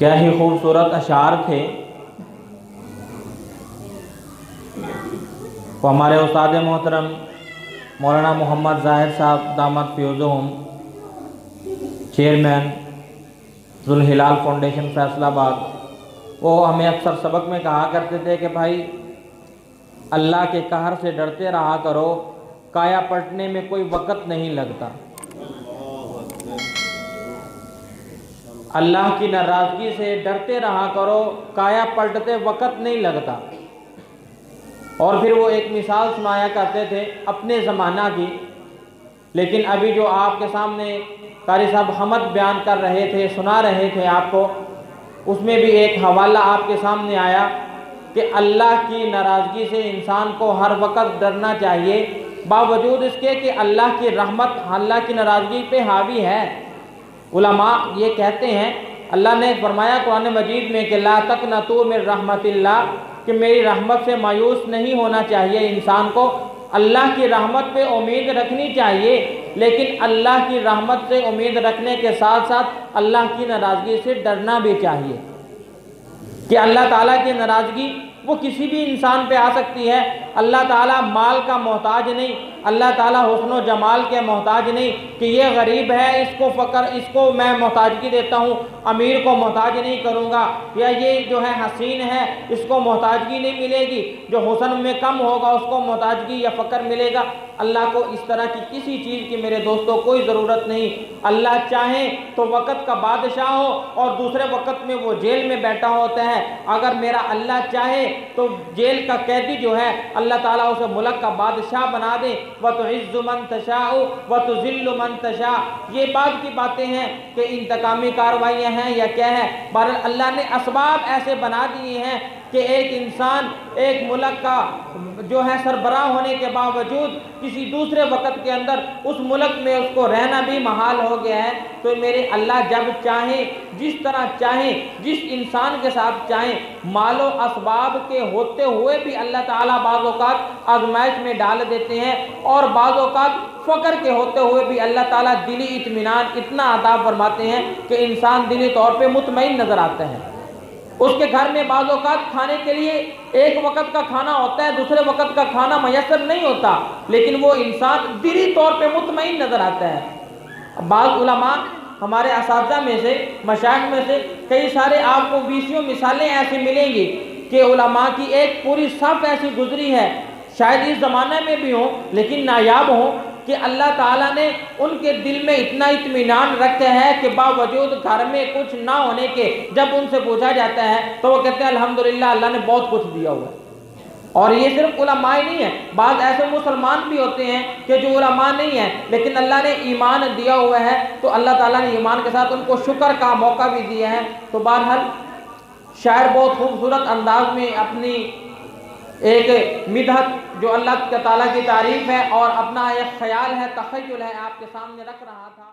کیا ہی خوبصورت اشعار تھے۔ وہ ہمارے استاد محترم مولانا محمد ظاہر صاحب دامت فیضہم، چیئرمین ذوالہلال فاؤنڈیشن فیصل آباد، وہ ہمیں اکثر سبق میں کہا کرتے تھے کہ بھائی اللہ کے قہر سے ڈرتے رہا کرو، کایا پلٹنے میں کوئی وقت نہیں لگتا۔ اللہ کی ناراضگی سے ڈرتے رہا کرو، کایا پلٹتے وقت نہیں لگتا۔ اور پھر وہ ایک مثال سنایا کرتے تھے اپنے زمانہ کی، لیکن ابھی جو آپ کے سامنے قاری صاحب حمد بیان کر رہے تھے، سنا رہے تھے آپ کو، اس میں بھی ایک حوالہ آپ کے سامنے آیا کہ اللہ کی ناراضگی سے انسان کو ہر وقت ڈرنا چاہیے، باوجود اس کے کہ اللہ کی رحمت اللہ کی ناراضگی پہ حاوی ہے۔ علماء یہ کہتے ہیں، اللہ نے فرمایا قرآن مجید میں کہ لا تقنطوا من رحمت اللہ، کہ میری رحمت سے مایوس نہیں ہونا چاہیے انسان کو، اللہ کی رحمت پہ امید رکھنی چاہیے، لیکن اللہ کی رحمت سے امید رکھنے کے ساتھ ساتھ اللہ کی ناراضگی سے ڈرنا بھی چاہیے کہ اللہ تعالیٰ کی ناراضگی وہ کسی بھی انسان پہ آ سکتی ہے۔ اللہ تعالیٰ مال کا محتاج نہیں، اللہ تعالیٰ حسن و جمال کے محتاج نہیں کہ یہ غریب ہے اس کو میں محتاجگی دیتا ہوں، امیر کو محتاج نہیں کروں گا، یا یہ جو ہے حسین ہے اس کو محتاجگی نہیں ملے گی، جو حسن میں کم ہوگا اس کو محتاجگی یا فقر ملے گا۔ اللہ کو اس طرح کی کسی چیز کی میرے دوستوں کوئی ضرورت نہیں۔ اللہ چاہے تو وقت کا بادشاہ ہو اور دوسرے وقت میں وہ جیل میں بیٹھا ہوتا ہے، اگر میرا اللہ چاہے تو جیل کا قیدی جو ہے اللہ تعالیٰ اسے ملک کا بادشاہ بنا دے۔ وَتُعِزُّ مَن تَشَاءُ وَتُذِلُّ مَن تَشَاءُ، یہ بعد کی باتیں ہیں کہ انتقامی کارروائیاں ہیں یا کیا ہے، بہرحال اللہ نے اسباب ایسے بنا دیے ہیں کہ ایک انسان ایک ملک کا جو ہے سربراہ ہونے کے باوجود کسی دوسرے وقت کے اندر اس ملک میں اس کو رہنا بھی محال ہو گیا ہے۔ تو میرے اللہ جب چاہیں، جس طرح چاہیں، جس انسان کے ساتھ چاہیں، مال و اسباب کے ہوتے ہوئے بھی اللہ تعالیٰ بعض اوقات آزمائش میں ڈال دیتے ہیں، اور بعض اوقات فقر کے ہوتے ہوئے بھی اللہ تعالیٰ دلی اطمینان اتنا عطا فرماتے ہیں کہ انسان دلی طور پہ مطمئن نظر آتا ہے۔ اس کے گھر میں بعض اوقات کھانے کے لیے ایک وقت کا کھانا ہوتا ہے، دوسرے وقت کا کھانا میسر نہیں ہوتا، لیکن وہ انسان دلی طور پہ مطمئن نظر آتا ہے۔ بعض علماء ہمارے اساتذہ میں سے، مشائخ میں سے کئی سارے آپ کو 20 مثالیں ایسی ملیں گی کہ علماء کی ایک پوری صف ایسی گزری ہے، شاید اس زمانے میں بھی ہوں لیکن نایاب ہوں، کہ اللہ تعالیٰ نے ان کے دل میں اتنا اطمینان رکھا ہے کہ باوجود گھر میں کچھ نہ ہونے کے جب ان سے پوچھا جاتا ہے تو وہ کہتے ہیں الحمدللہ اللہ نے بہت کچھ دیا ہوا ہے۔ اور یہ صرف علماء ہی نہیں ہے، بعض ایسے مسلمان بھی ہوتے ہیں کہ جو علماء نہیں ہیں لیکن اللہ نے ایمان دیا ہوا ہے، تو اللہ تعالیٰ نے ایمان کے ساتھ ان کو شکر کا موقع بھی دیا ہے۔ تو بہرحال شاعر بہت خوبصورت انداز میں اپنی ایک مدحت جو اللہ تعالیٰ کی تعریف ہے اور اپنا ایک خیال ہے، تخیل ہے، آپ کے سامنے رکھ رہا تھا۔